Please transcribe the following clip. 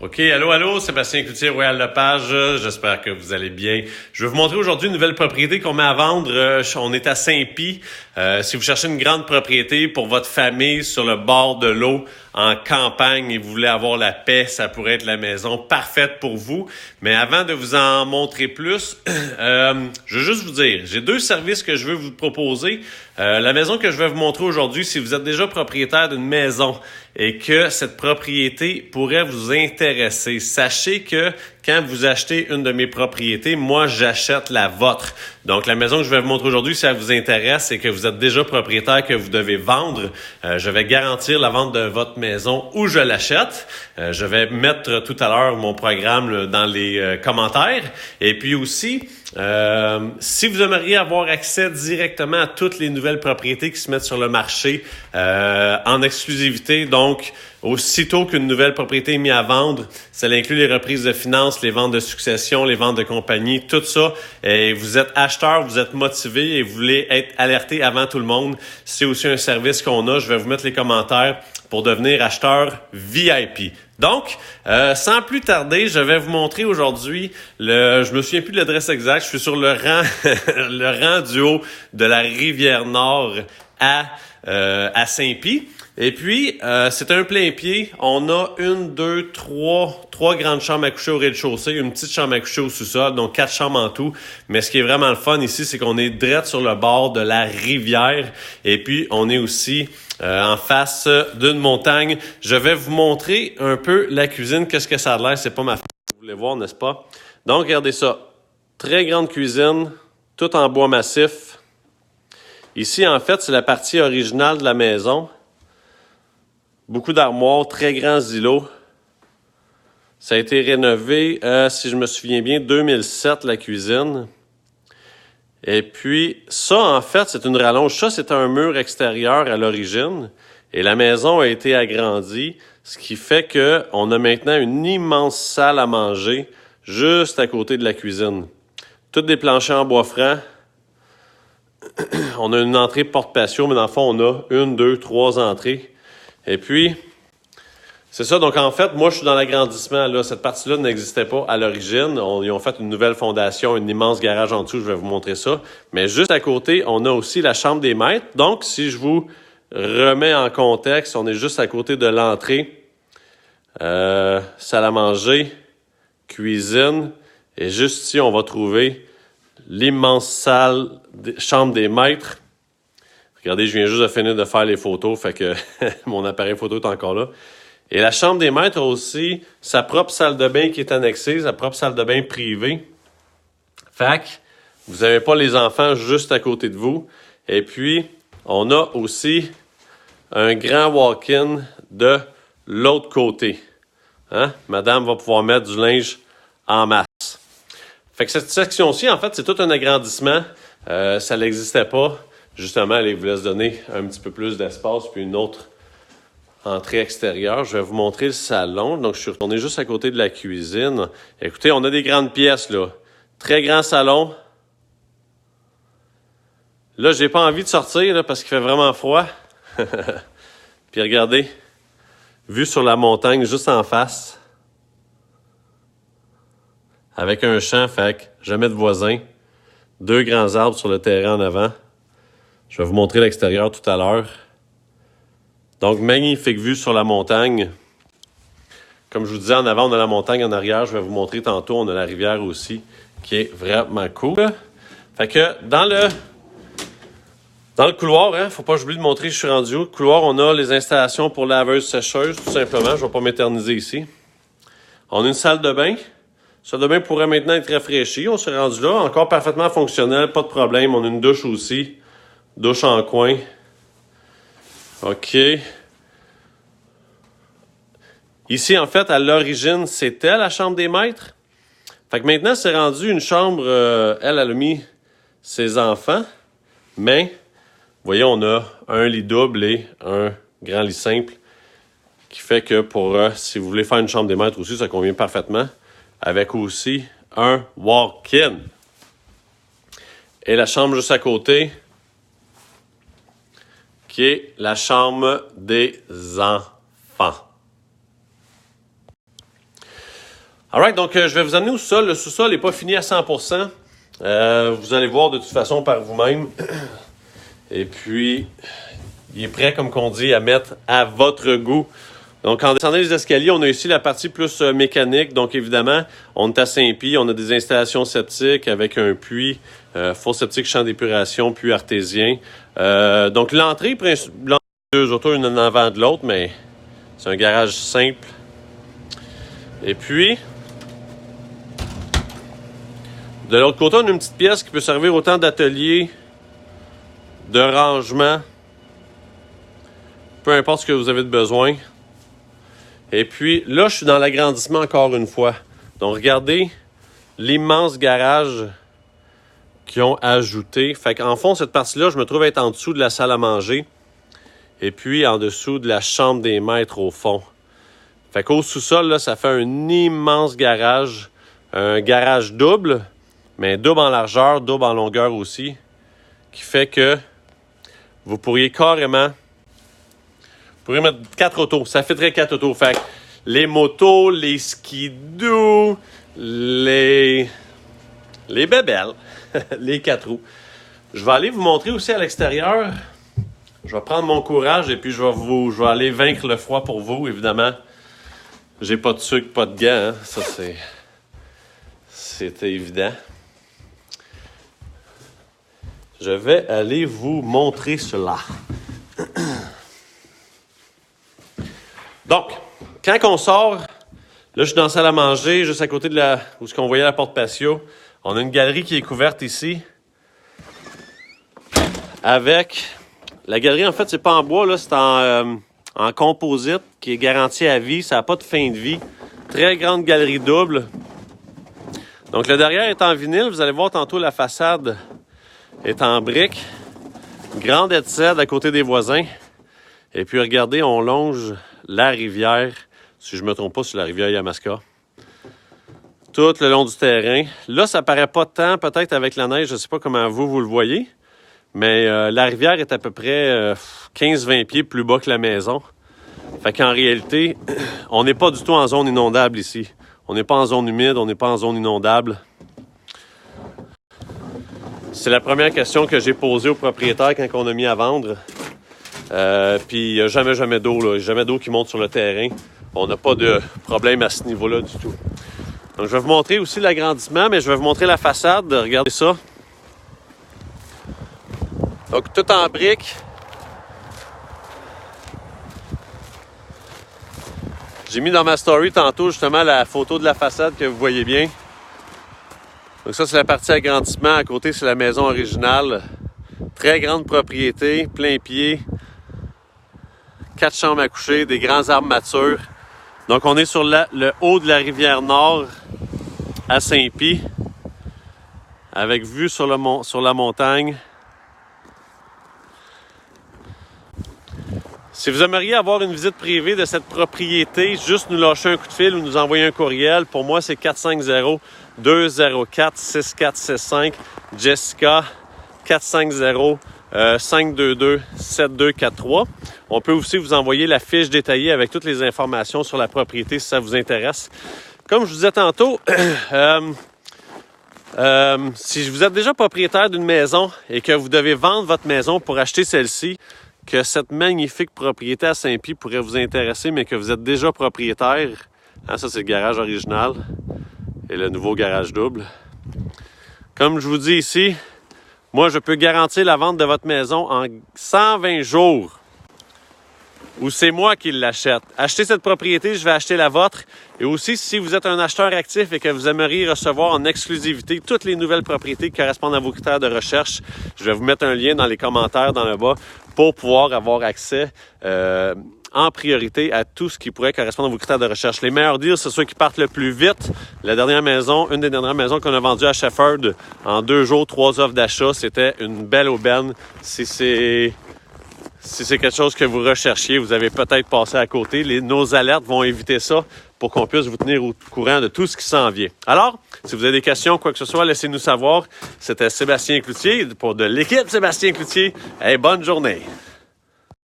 OK, allô, Sébastien Cloutier, Royal Lepage, j'espère que vous allez bien. Je vais vous montrer aujourd'hui une nouvelle propriété qu'on met à vendre. On est à Saint-Pie. Si vous cherchez une grande propriété pour votre famille sur le bord de l'eau, en campagne, et vous voulez avoir la paix, ça pourrait être la maison parfaite pour vous. Mais avant de vous en montrer plus, je veux juste vous dire, j'ai deux services que je veux vous proposer. La maison que je vais vous montrer aujourd'hui, si vous êtes déjà propriétaire d'une maison et que cette propriété pourrait vous intéresser, sachez que quand vous achetez une de mes propriétés, moi, j'achète la vôtre. Donc, la maison que je vais vous montrer aujourd'hui, si elle vous intéresse et que vous êtes déjà propriétaire, que vous devez vendre, je vais garantir la vente de votre maison où je l'achète. Je vais mettre tout à l'heure mon programme dans les commentaires. Et puis aussi, si vous aimeriez avoir accès directement à toutes les nouvelles propriétés qui se mettent sur le marché en exclusivité, donc aussitôt qu'une nouvelle propriété est mise à vendre, ça inclut les reprises de finances, les ventes de succession, les ventes de compagnie, tout ça. Et vous êtes acheteur, vous êtes motivé et vous voulez être alerté avant tout le monde. C'est aussi un service qu'on a. Je vais vous mettre les commentaires pour devenir acheteur VIP. Donc, sans plus tarder, je vais vous montrer aujourd'hui je me souviens plus de l'adresse exacte, je suis sur le rang le rang du haut de la Rivière-Nord à Saint-Pie. Et puis, c'est un plein pied. On a trois grandes chambres à coucher au rez-de-chaussée, une petite chambre à coucher au sous-sol, donc 4 chambres en tout. Mais ce qui est vraiment le fun ici, c'est qu'on est direct sur le bord de la rivière. Et puis, on est aussi en face d'une montagne. Je vais vous montrer un peu la cuisine, qu'est-ce que ça a l'air. C'est pas ma vous voulez voir, n'est-ce pas? Donc, regardez ça. Très grande cuisine, tout en bois massif. Ici, en fait, c'est la partie originale de la maison. Beaucoup d'armoires, très grands îlots. Ça a été rénové, si je me souviens bien, 2007, la cuisine. Et puis, ça, en fait, c'est une rallonge. Ça, c'est un mur extérieur à l'origine. Et la maison a été agrandie, ce qui fait qu'on a maintenant une immense salle à manger juste à côté de la cuisine. Toutes des planchers en bois franc. On a une entrée porte-patio, mais dans le fond, on a 1, 2, 3 entrées. Et puis, c'est ça. Donc, en fait, moi, je suis dans l'agrandissement. Là, cette partie-là n'existait pas à l'origine. Ils ont fait une nouvelle fondation, une immense garage en dessous. Je vais vous montrer ça. Mais juste à côté, on a aussi la chambre des maîtres. Donc, si je vous remets en contexte, on est juste à côté de l'entrée. Salle à manger, cuisine. Et juste ici, on va trouver l'immense salle, chambre des maîtres. Regardez, je viens juste de finir de faire les photos, fait que mon appareil photo est encore là. Et la chambre des maîtres a aussi sa propre salle de bain qui est annexée, sa propre salle de bain privée. Fait que vous n'avez pas les enfants juste à côté de vous. Et puis, on a aussi un grand walk-in de l'autre côté. Hein? Madame va pouvoir mettre du linge en masse. Fait que cette section-ci, en fait, c'est tout un agrandissement. Ça n'existait pas. Justement, elle voulait se donner un petit peu plus d'espace, puis une autre entrée extérieure. Je vais vous montrer le salon. Donc, je suis retourné juste à côté de la cuisine. Écoutez, on a des grandes pièces, là. Très grand salon. Là, j'ai pas envie de sortir, là, parce qu'il fait vraiment froid. Puis regardez, vue sur la montagne juste en face. Avec un champ, fait que jamais de voisins. 2 grands arbres sur le terrain en avant. Je vais vous montrer l'extérieur tout à l'heure. Donc, magnifique vue sur la montagne. Comme je vous disais, en avant, on a la montagne. En arrière, je vais vous montrer tantôt, on a la rivière aussi, qui est vraiment cool. Fait que dans le couloir, faut pas que j'oublie de montrer, je suis rendu où. Le couloir, on a les installations pour laveuse-sécheuse, tout simplement. Je vais pas m'éterniser ici. On a une salle de bain. La salle de bain pourrait maintenant être rafraîchie. On s'est rendu là. Encore parfaitement fonctionnel, pas de problème. On a une douche aussi. Douche en coin. OK. Ici, en fait, à l'origine, c'était la chambre des maîtres. Fait que maintenant, c'est rendu une chambre... elle a mis ses enfants. Mais, vous voyez, on a un lit double et un grand lit simple. Qui fait que pour... si vous voulez faire une chambre des maîtres aussi, ça convient parfaitement. Avec aussi un walk-in. Et la chambre juste à côté... qui est la chambre des enfants. Alright, donc je vais vous amener au sous-sol. Le sous-sol n'est pas fini à 100%. Vous allez voir de toute façon par vous-même. Et puis, il est prêt, comme qu'on dit, à mettre à votre goût. Donc, en descendant les escaliers, on a ici la partie plus mécanique. Donc, évidemment, on est à Saint-Pie. On a des installations septiques avec un puits, four septique, champ d'épuration, puits artésien. Donc, l'entrée, deux autos, une en avant de l'autre, mais c'est un garage simple. Et puis, de l'autre côté, on a une petite pièce qui peut servir autant d'atelier, de rangement, peu importe ce que vous avez de besoin. Et puis, là, je suis dans l'agrandissement encore une fois. Donc, regardez l'immense garage qu'ils ont ajouté. Fait qu'en fond, cette partie-là, je me trouve être en dessous de la salle à manger. Et puis, en dessous de la chambre des maîtres au fond. Fait qu'au sous-sol, là, ça fait un immense garage. Un garage double, mais double en largeur, double en longueur aussi. Qui fait que vous pourriez carrément... Vous pourriez mettre 4 autos. Ça fitterait 4 autos. Fait que les motos, les skidoo, les bébelles, les 4 roues. Je vais aller vous montrer aussi à l'extérieur. Je vais prendre mon courage et puis je vais aller vaincre le froid pour vous, évidemment. J'ai pas de sucre, pas de gants. Hein. Ça, c'était évident. Je vais aller vous montrer cela. Donc, quand on sort, là, je suis dans la salle à manger, juste à côté de où on voyait la porte patio. On a une galerie qui est couverte ici. Avec... La galerie, en fait, c'est pas en bois, là, c'est en composite, qui est garanti à vie. Ça n'a pas de fin de vie. Très grande galerie double. Donc, le derrière est en vinyle. Vous allez voir tantôt, la façade est en briques. Grande headset à côté des voisins. Et puis, regardez, on longe la rivière. Si je ne me trompe pas, c'est la rivière Yamaska. Tout le long du terrain. Là, ça paraît pas tant, peut-être avec la neige. Je ne sais pas comment vous le voyez. Mais la rivière est à peu près 15-20 pieds plus bas que la maison. Fait qu'en réalité, on n'est pas du tout en zone inondable ici. On n'est pas en zone humide, on n'est pas en zone inondable. C'est la première question que j'ai posée au propriétaire quand on a mis à vendre. Puis il n'y a jamais d'eau, là. Jamais d'eau qui monte sur le terrain. On n'a pas de problème à ce niveau-là du tout. Donc je vais vous montrer aussi l'agrandissement, mais je vais vous montrer la façade. Regardez ça. Donc, tout en briques. J'ai mis dans ma story tantôt, justement, la photo de la façade que vous voyez bien. Donc ça, c'est la partie agrandissement. À côté, c'est la maison originale. Très grande propriété, plein pied. 4 chambres à coucher, des grands arbres matures. Donc, on est sur le haut de la rivière Nord à Saint-Pie. Avec vue sur la montagne. Si vous aimeriez avoir une visite privée de cette propriété, juste nous lâcher un coup de fil ou nous envoyer un courriel. Pour moi, c'est 450-204-6465. Jessica, 450-522-7243. On peut aussi vous envoyer la fiche détaillée avec toutes les informations sur la propriété si ça vous intéresse. Comme je vous disais tantôt, si vous êtes déjà propriétaire d'une maison et que vous devez vendre votre maison pour acheter celle-ci, que cette magnifique propriété à Saint-Pie pourrait vous intéresser, mais que vous êtes déjà propriétaire. Hein, ça, c'est le garage original et le nouveau garage double. Comme je vous dis ici, moi, je peux garantir la vente de votre maison en 120 jours. Ou c'est moi qui l'achète. Achetez cette propriété, je vais acheter la vôtre. Et aussi, si vous êtes un acheteur actif et que vous aimeriez recevoir en exclusivité toutes les nouvelles propriétés qui correspondent à vos critères de recherche, je vais vous mettre un lien dans les commentaires dans le bas pour pouvoir avoir accès en priorité à tout ce qui pourrait correspondre à vos critères de recherche. Les meilleurs deals, c'est ceux qui partent le plus vite. La dernière maison, une des dernières maisons qu'on a vendues à Shefford, en 2 jours, 3 offres d'achat, c'était une belle aubaine. Si c'est quelque chose que vous recherchiez, vous avez peut-être passé à côté. Nos alertes vont éviter ça pour qu'on puisse vous tenir au courant de tout ce qui s'en vient. Alors, si vous avez des questions, quoi que ce soit, laissez-nous savoir. C'était Sébastien Cloutier de l'équipe Sébastien Cloutier. Bonne journée!